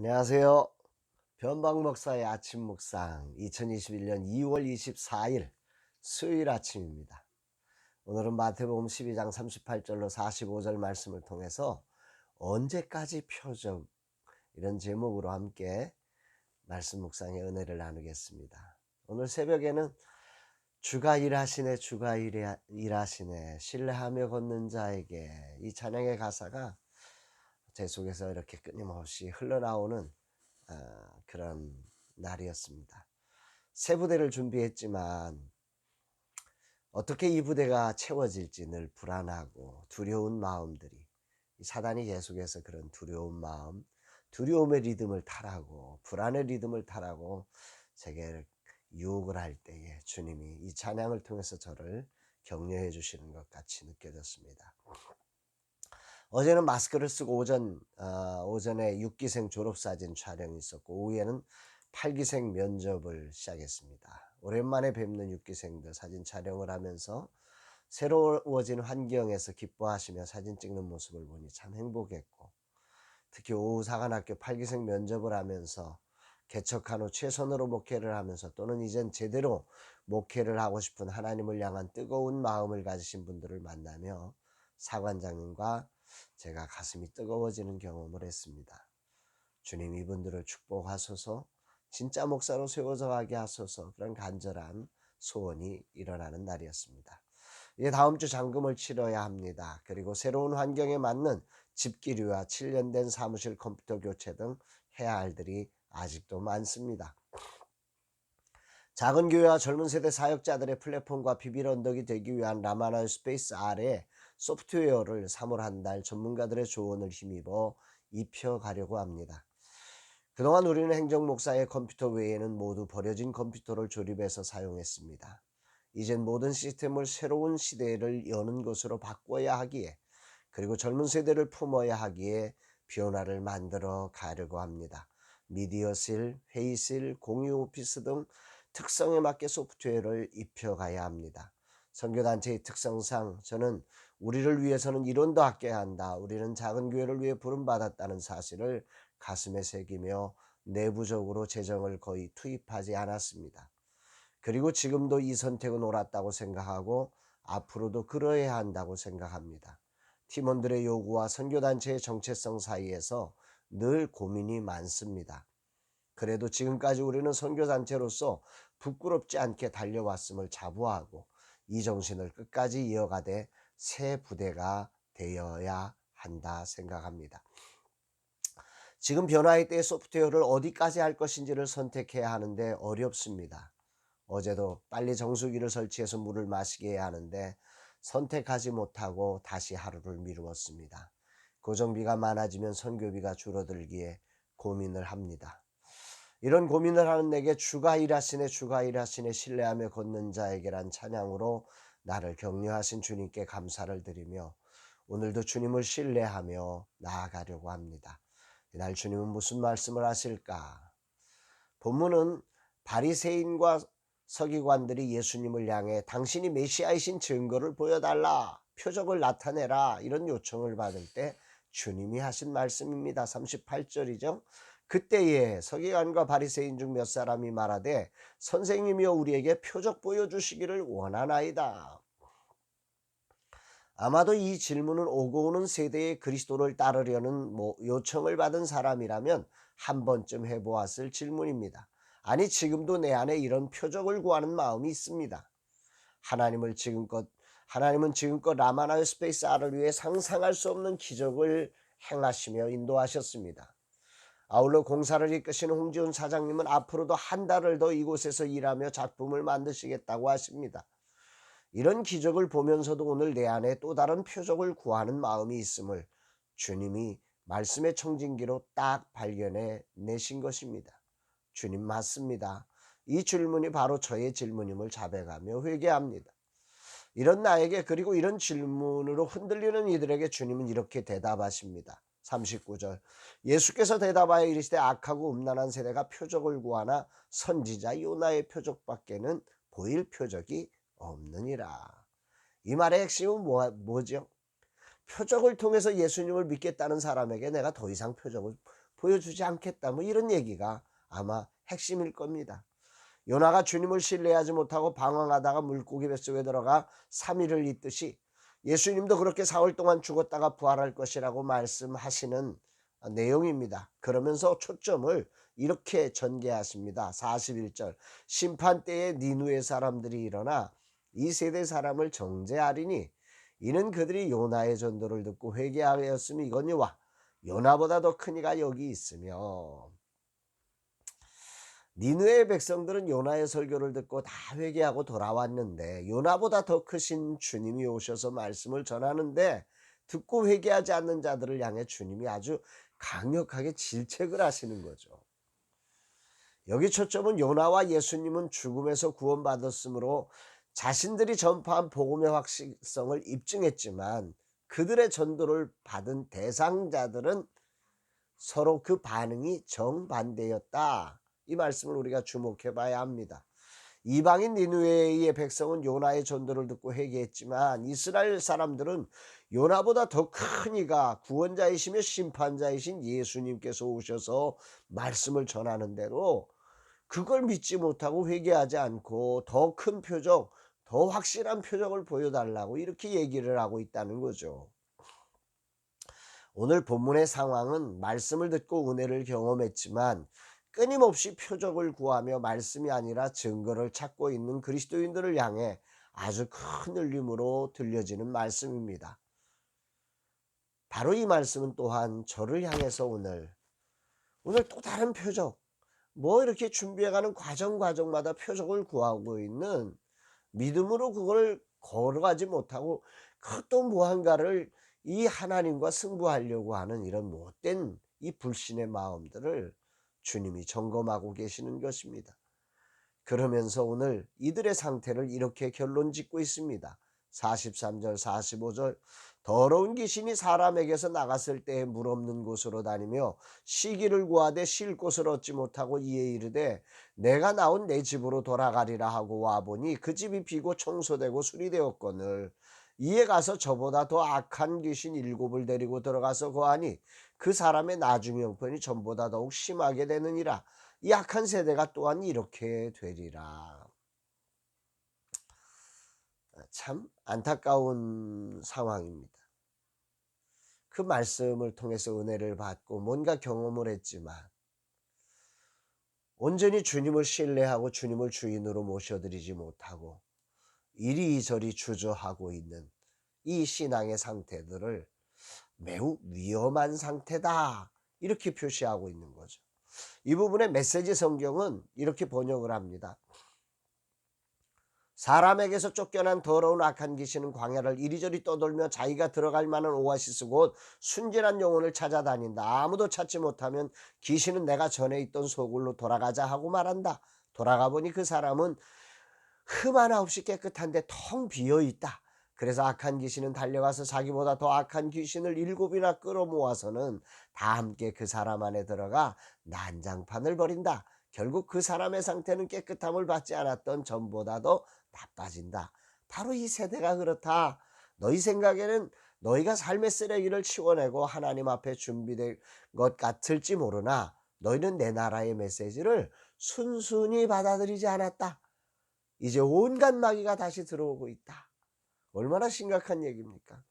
안녕하세요. 변방 목사의 아침 묵상 2021년 2월 24일 수요일 아침입니다. 오늘은 마태복음 12장 38절로 45절 말씀을 통해서 언제까지 표적 이런 제목으로 함께 말씀 묵상의 은혜를 나누겠습니다. 오늘 새벽에는 주가 일하시네 주가 일하시네 신뢰하며 걷는 자에게 이 찬양의 가사가 제 속에서 이렇게 끊임없이 흘러나오는 그런 날이었습니다. 새 부대를 준비했지만 어떻게 이 부대가 채워질지 늘 불안하고 두려운 마음들이 사단이 계속해서 그런 두려운 마음, 두려움의 리듬을 타라고 불안의 리듬을 타라고 제게 유혹을 할 때에 주님이 이 찬양을 통해서 저를 격려해 주시는 것 같이 느껴졌습니다. 어제는 마스크를 쓰고 오전에 6기생 졸업사진 촬영이 있었고 오후에는 8기생 면접을 시작했습니다. 오랜만에 뵙는 6기생들 사진 촬영을 하면서 새로워진 환경에서 기뻐하시며 사진 찍는 모습을 보니 참 행복했고, 특히 오후 사관학교 8기생 면접을 하면서 개척한 후 최선으로 목회를 하면서 또는 이젠 제대로 목회를 하고 싶은 하나님을 향한 뜨거운 마음을 가지신 분들을 만나며 사관장님과 제가 가슴이 뜨거워지는 경험을 했습니다. 주님 이분들을 축복하소서, 진짜 목사로 세워져 가게 하소서, 그런 간절한 소원이 일어나는 날이었습니다. 이제 다음 주 잔금을 치러야 합니다. 그리고 새로운 환경에 맞는 집기류와 7년 된 사무실 컴퓨터 교체 등 해야 할 일이 아직도 많습니다. 작은 교회와 젊은 세대 사역자들의 플랫폼과 비빌 언덕이 되기 위한 라마나 스페이스 R에 소프트웨어를 3월 한 달 전문가들의 조언을 힘입어 입혀가려고 합니다. 그동안 우리는 행정목사의 컴퓨터 외에는 모두 버려진 컴퓨터를 조립해서 사용했습니다. 이젠 모든 시스템을 새로운 시대를 여는 것으로 바꿔야 하기에, 그리고 젊은 세대를 품어야 하기에 변화를 만들어 가려고 합니다. 미디어실, 회의실, 공유 오피스 등 특성에 맞게 소프트웨어를 입혀가야 합니다. 선교단체의 특성상 저는 우리를 위해서는 이론도 아껴야 한다, 우리는 작은 교회를 위해 부름받았다는 사실을 가슴에 새기며 내부적으로 재정을 거의 투입하지 않았습니다. 그리고 지금도 이 선택은 옳았다고 생각하고 앞으로도 그러해야 한다고 생각합니다. 팀원들의 요구와 선교단체의 정체성 사이에서 늘 고민이 많습니다. 그래도 지금까지 우리는 선교단체로서 부끄럽지 않게 달려왔음을 자부하고 이 정신을 끝까지 이어가되 새 부대가 되어야 한다 생각합니다. 지금 변화의 때에 소프트웨어를 어디까지 할 것인지를 선택해야 하는데 어렵습니다. 어제도 빨리 정수기를 설치해서 물을 마시게 해야 하는데 선택하지 못하고 다시 하루를 미루었습니다. 고정비가 많아지면 선교비가 줄어들기에 고민을 합니다. 이런 고민을 하는 내게 주가 일하시네 주가 일하시네 신뢰하며 걷는 자에게란 찬양으로 나를 격려하신 주님께 감사를 드리며 오늘도 주님을 신뢰하며 나아가려고 합니다. 이날 주님은 무슨 말씀을 하실까? 본문은 바리새인과 서기관들이 예수님을 향해 당신이 메시아이신 증거를 보여달라, 표적을 나타내라, 이런 요청을 받을 때 주님이 하신 말씀입니다. 38절이죠. 그때에 서기관과 바리새인 중 몇 사람이 말하되 선생님이여 우리에게 표적 보여주시기를 원하나이다. 아마도 이 질문은 오고 오는 세대의 그리스도를 따르려는 요청을 받은 사람이라면 한 번쯤 해보았을 질문입니다. 아니 지금도 내 안에 이런 표적을 구하는 마음이 있습니다. 하나님은 지금껏 라마나의 스페이스 R을 위해 상상할 수 없는 기적을 행하시며 인도하셨습니다. 아울러 공사를 이끄시는 홍지훈 사장님은 앞으로도 한 달을 더 이곳에서 일하며 작품을 만드시겠다고 하십니다. 이런 기적을 보면서도 오늘 내 안에 또 다른 표적을 구하는 마음이 있음을 주님이 말씀의 청진기로 딱 발견해 내신 것입니다. 주님 맞습니다. 이 질문이 바로 저의 질문임을 자백하며 회개합니다. 이런 나에게, 그리고 이런 질문으로 흔들리는 이들에게 주님은 이렇게 대답하십니다. 39절 예수께서 대답하여 이르시되 악하고 음란한 세대가 표적을 구하나 선지자 요나의 표적밖에는 보일 표적이 없느니라. 이 말의 핵심은 뭐죠? 표적을 통해서 예수님을 믿겠다는 사람에게 내가 더 이상 표적을 보여주지 않겠다. 뭐 이런 얘기가 아마 핵심일 겁니다. 요나가 주님을 신뢰하지 못하고 방황하다가 물고기 뱃속에 들어가 3일을 있듯이 예수님도 그렇게 4월 동안 죽었다가 부활할 것이라고 말씀하시는 내용입니다. 그러면서 초점을 이렇게 전개하십니다. 41절 심판 때에 니누의 사람들이 일어나 이 세대 사람을 정죄하리니 이는 그들이 요나의 전도를 듣고 회개하였으니 이거니와 요나보다 더 큰 이가 여기 있으며 니느웨의 백성들은 요나의 설교를 듣고 다 회개하고 돌아왔는데 요나보다 더 크신 주님이 오셔서 말씀을 전하는데 듣고 회개하지 않는 자들을 향해 주님이 아주 강력하게 질책을 하시는 거죠. 여기 초점은 요나와 예수님은 죽음에서 구원받았으므로 자신들이 전파한 복음의 확실성을 입증했지만 그들의 전도를 받은 대상자들은 서로 그 반응이 정반대였다. 이 말씀을 우리가 주목해 봐야 합니다. 이방인 니느웨의 백성은 요나의 전도를 듣고 회개했지만 이스라엘 사람들은 요나보다 더 큰 이가 구원자이시며 심판자이신 예수님께서 오셔서 말씀을 전하는 대로 그걸 믿지 못하고 회개하지 않고 더 큰 표적, 더 확실한 표적을 보여달라고 이렇게 얘기를 하고 있다는 거죠. 오늘 본문의 상황은 말씀을 듣고 은혜를 경험했지만 끊임없이 표적을 구하며 말씀이 아니라 증거를 찾고 있는 그리스도인들을 향해 아주 큰 울림으로 들려지는 말씀입니다. 바로 이 말씀은 또한 저를 향해서 오늘 또 다른 표적, 뭐 이렇게 준비해가는 과정마다 표적을 구하고 있는 믿음으로 그걸 걸어가지 못하고 또 무언가를 이 하나님과 승부하려고 하는 이런 못된 이 불신의 마음들을 주님이 점검하고 계시는 것입니다. 그러면서 오늘 이들의 상태를 이렇게 결론 짓고 있습니다. 43절 45절 더러운 귀신이 사람에게서 나갔을 때에 물 없는 곳으로 다니며 쉬기를 구하되 쉴 곳을 얻지 못하고 이에 이르되 내가 나온 내 집으로 돌아가리라 하고 와보니 그 집이 비고 청소되고 수리되었거늘 이에 가서 저보다 더 악한 귀신 7을 데리고 들어가서 거하니 그 사람의 나중 형편이 전보다 더욱 심하게 되느니라. 이 악한 세대가 또한 이렇게 되리라. 참 안타까운 상황입니다. 그 말씀을 통해서 은혜를 받고 뭔가 경험을 했지만 온전히 주님을 신뢰하고 주님을 주인으로 모셔드리지 못하고 이리저리 주저하고 있는 이 신앙의 상태들을 매우 위험한 상태다 이렇게 표시하고 있는 거죠. 이 부분의 메시지 성경은 이렇게 번역을 합니다. 사람에게서 쫓겨난 더러운 악한 귀신은 광야를 이리저리 떠돌며 자기가 들어갈 만한 오아시스 곧 순진한 영혼을 찾아다닌다. 아무도 찾지 못하면 귀신은 내가 전에 있던 소굴로 돌아가자 하고 말한다. 돌아가 보니 그 사람은 흠 하나 없이 깨끗한데 텅 비어있다. 그래서 악한 귀신은 달려가서 자기보다 더 악한 귀신을 7이나 끌어모아서는 다 함께 그 사람 안에 들어가 난장판을 벌인다. 결국 그 사람의 상태는 깨끗함을 받지 않았던 전보다도 나빠진다. 바로 이 세대가 그렇다. 너희 생각에는 너희가 삶의 쓰레기를 치워내고 하나님 앞에 준비된 것 같을지 모르나 너희는 내 나라의 메시지를 순순히 받아들이지 않았다. 이제 온갖 마귀가 다시 들어오고 있다. 얼마나 심각한 얘기입니까?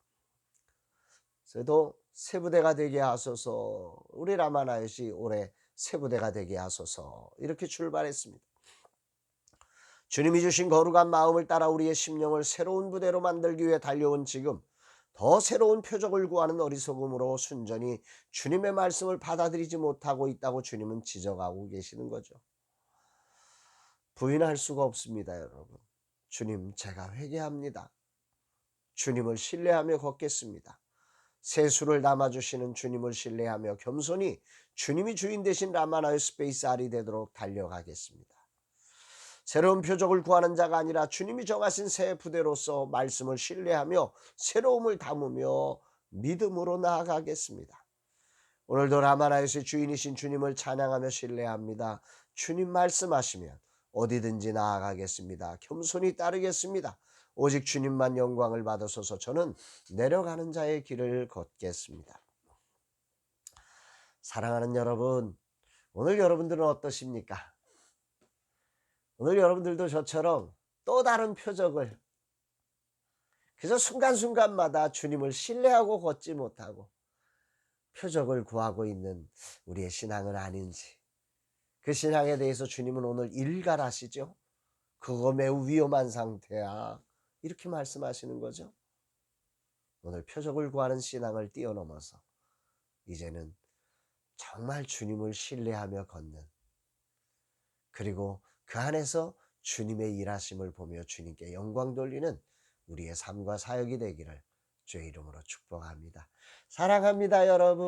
저도 세부대가 되게 하소서, 우리 라마나요시 올해 세부대가 되게 하소서 이렇게 출발했습니다. 주님이 주신 거룩한 마음을 따라 우리의 심령을 새로운 부대로 만들기 위해 달려온 지금 더 새로운 표적을 구하는 어리석음으로 순전히 주님의 말씀을 받아들이지 못하고 있다고 주님은 지적하고 계시는 거죠. 부인할 수가 없습니다, 여러분. 주님, 제가 회개합니다. 주님을 신뢰하며 걷겠습니다. 세수를 담아주시는 주님을 신뢰하며 겸손히 주님이 주인 되신 라마나의 스페이스 R이 되도록 달려가겠습니다. 새로운 표적을 구하는 자가 아니라 주님이 정하신 새 부대로서 말씀을 신뢰하며 새로움을 담으며 믿음으로 나아가겠습니다. 오늘도 라마나요스의 주인이신 주님을 찬양하며 신뢰합니다. 주님 말씀하시면 어디든지 나아가겠습니다. 겸손히 따르겠습니다. 오직 주님만 영광을 받으소서. 저는 내려가는 자의 길을 걷겠습니다. 사랑하는 여러분, 오늘 여러분들은 어떠십니까? 오늘 여러분들도 저처럼 또 다른 표적을 그저 순간순간마다 주님을 신뢰하고 걷지 못하고 표적을 구하고 있는 우리의 신앙은 아닌지, 그 신앙에 대해서 주님은 오늘 일갈하시죠. 그거 매우 위험한 상태야, 이렇게 말씀하시는 거죠. 오늘 표적을 구하는 신앙을 뛰어넘어서 이제는 정말 주님을 신뢰하며 걷는, 그리고 그 안에서 주님의 일하심을 보며 주님께 영광 돌리는 우리의 삶과 사역이 되기를 주의 이름으로 축복합니다. 사랑합니다, 여러분.